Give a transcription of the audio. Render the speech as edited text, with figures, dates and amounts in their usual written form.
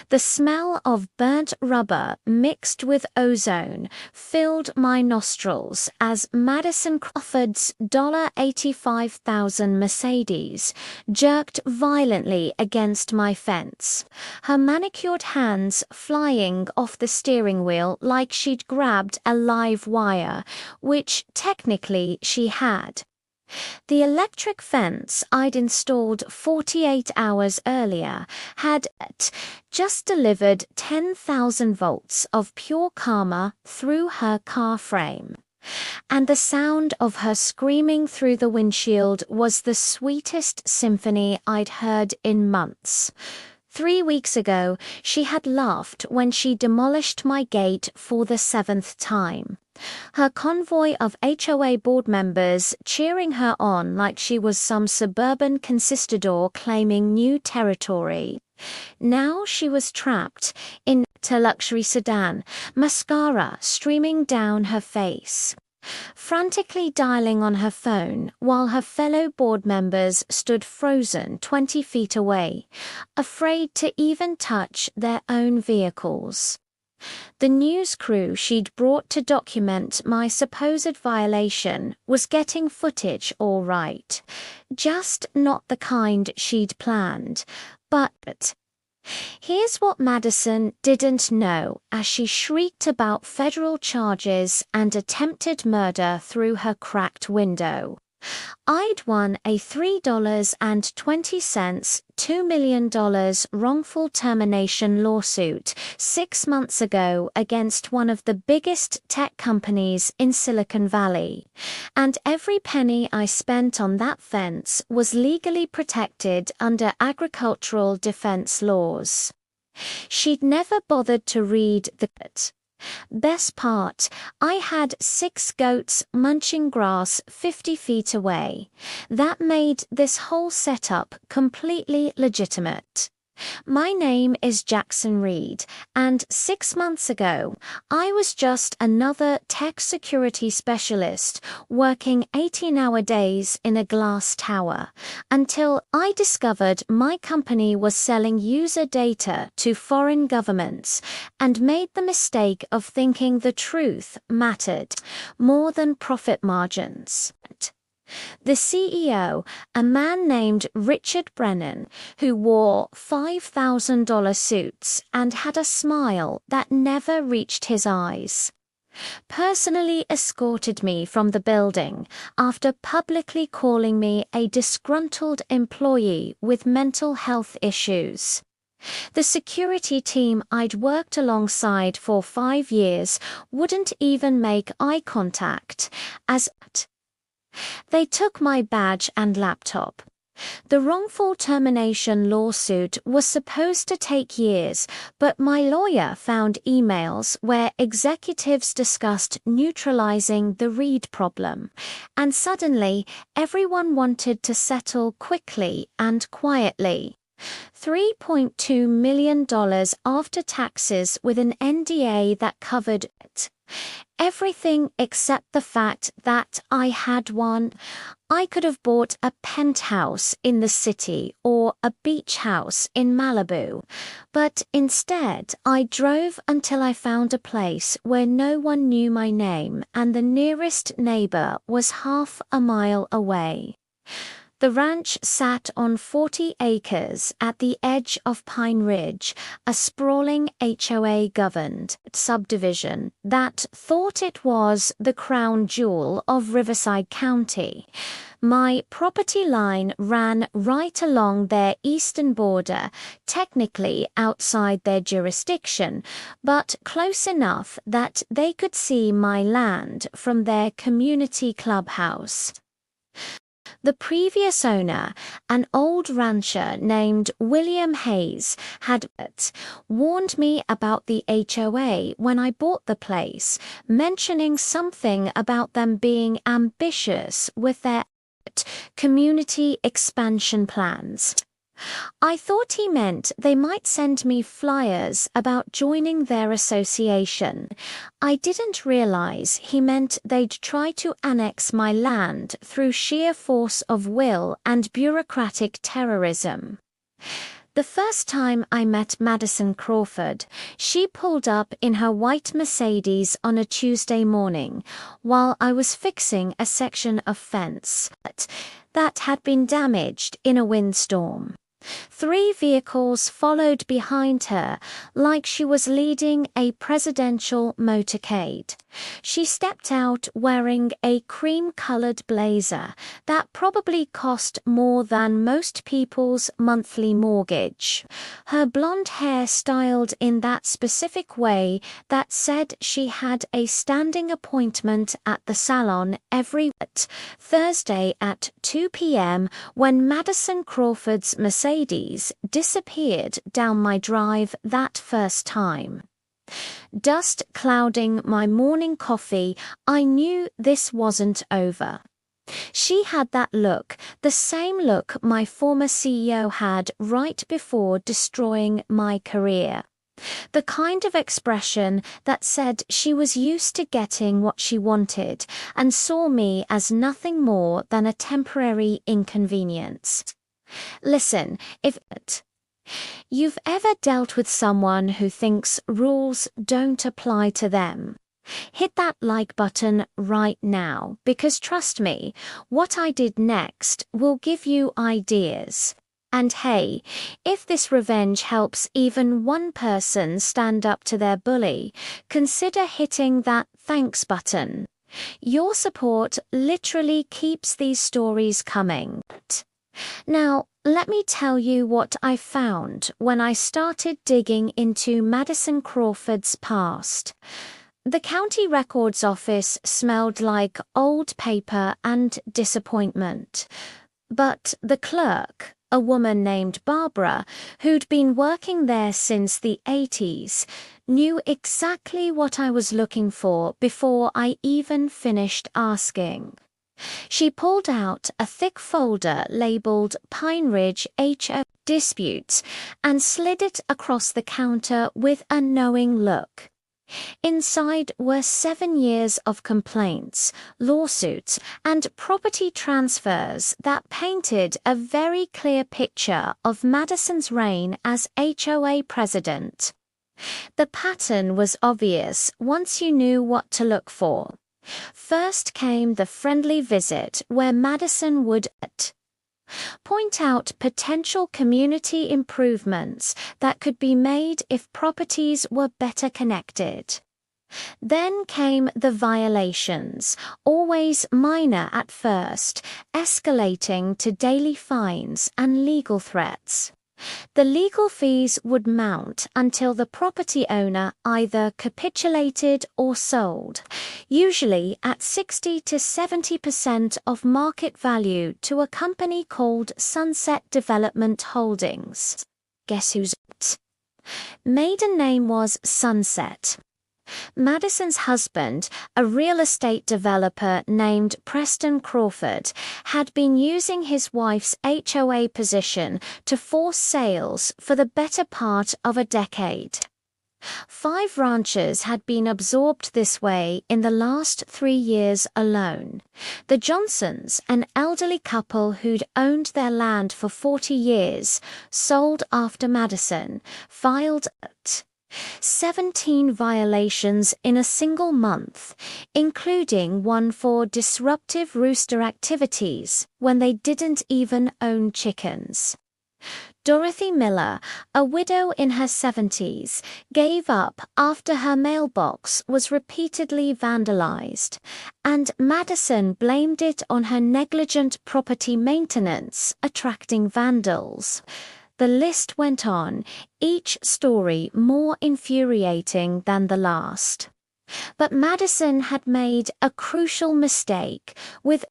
The smell of burnt rubber mixed with ozone filled my nostrils as Madison Crawford's $85,000 Mercedes jerked violently against my fence, her manicured hands flying off the steering wheel like she'd grabbed a live wire, which technically she had. The electric fence I'd installed 48 hours earlier had just delivered 10,000 volts of pure karma through her car frame. And the sound of her screaming through the windshield was the sweetest symphony I'd heard in months. 3 weeks ago, she had laughed when she demolished my gate for the 7th time. Her convoy of HOA board members cheering her on like she was some suburban conquistador claiming new territory. Now she was trapped in a luxury sedan, mascara streaming down her face, frantically dialing on her phone while her fellow board members stood frozen 20 feet away, afraid to even touch their own vehicles. The news crew she'd brought to document my supposed violation was getting footage all right, just not the kind she'd planned. But here's what Madison didn't know as she shrieked about federal charges and attempted murder through her cracked window. I'd won a $3.20 $2 million wrongful termination lawsuit 6 months ago against one of the biggest tech companies in Silicon Valley. And every penny I spent on that fence was legally protected under agricultural defense laws. She'd never bothered to read the best part, I had 6 goats munching grass 50 feet away. That made this whole setup completely legitimate. My name is Jackson Reed, and 6 months ago, I was just another tech security specialist working 18-hour days in a glass tower, until I discovered my company was selling user data to foreign governments and made the mistake of thinking the truth mattered more than profit margins. The CEO, a man named Richard Brennan, who wore $5,000 suits and had a smile that never reached his eyes, personally escorted me from the building after publicly calling me a disgruntled employee with mental health issues. The security team I'd worked alongside for 5 years wouldn't even make eye contact, as they took my badge and laptop. The wrongful termination lawsuit was supposed to take years, but my lawyer found emails where executives discussed neutralizing the Reed problem, and suddenly everyone wanted to settle quickly and quietly. $3.2 million after taxes with an NDA that covered everything except the fact that I had one. I could have bought a penthouse in the city or a beach house in Malibu, but instead I drove until I found a place where no one knew my name and the nearest neighbor was half a mile away. The ranch sat on 40 acres at the edge of Pine Ridge, a sprawling HOA-governed subdivision that thought it was the crown jewel of Riverside County. My property line ran right along their eastern border, technically outside their jurisdiction, but close enough that they could see my land from their community clubhouse. The previous owner, an old rancher named William Hayes, had warned me about the HOA when I bought the place, mentioning something about them being ambitious with their community expansion plans. I thought he meant they might send me flyers about joining their association. I didn't realize he meant they'd try to annex my land through sheer force of will and bureaucratic terrorism. The first time I met Madison Crawford, she pulled up in her white Mercedes on a Tuesday morning while I was fixing a section of fence that had been damaged in a windstorm. 3 vehicles followed behind her like she was leading a presidential motorcade. She stepped out wearing a cream-colored blazer that probably cost more than most people's monthly mortgage. Her blonde hair styled in that specific way that said she had a standing appointment at the salon every Thursday at 2 p.m. when Madison Crawford's Mercedes disappeared down my drive that first time. Dust clouding my morning coffee, I knew this wasn't over. She had that look, the same look my former CEO had right before destroying my career. The kind of expression that said she was used to getting what she wanted and saw me as nothing more than a temporary inconvenience. Listen, if you've ever dealt with someone who thinks rules don't apply to them, hit that like button right now, because trust me, what I did next will give you ideas. And hey, if this revenge helps even one person stand up to their bully, consider hitting that thanks button. Your support literally keeps these stories coming. Now, let me tell you what I found when I started digging into Madison Crawford's past. The county records office smelled like old paper and disappointment. But the clerk, a woman named Barbara, who'd been working there since the 80s, knew exactly what I was looking for before I even finished asking. She pulled out a thick folder labeled Pine Ridge HOA Disputes and slid it across the counter with a knowing look. Inside were 7 years of complaints, lawsuits, and property transfers that painted a very clear picture of Madison's reign as HOA president. The pattern was obvious once you knew what to look for. First came the friendly visit where Madison would point out potential community improvements that could be made if properties were better connected. Then came the violations, always minor at first, escalating to daily fines and legal threats. The legal fees would mount until the property owner either capitulated or sold, usually at 60 to 70% of market value to a company called Sunset Development Holdings. Guess whose maiden name was Sunset? Madison's husband, a real estate developer named Preston Crawford, had been using his wife's HOA position to force sales for the better part of a decade. 5 ranchers had been absorbed this way in the last 3 years alone. The Johnsons, an elderly couple who'd owned their land for 40 years, sold after Madison, filed 17 violations in a single month, including one for disruptive rooster activities when they didn't even own chickens. Dorothy Miller, a widow in her 70s, gave up after her mailbox was repeatedly vandalized, and Madison blamed it on her negligent property maintenance, attracting vandals. The list went on, each story more infuriating than the last. But Madison had made a crucial mistake with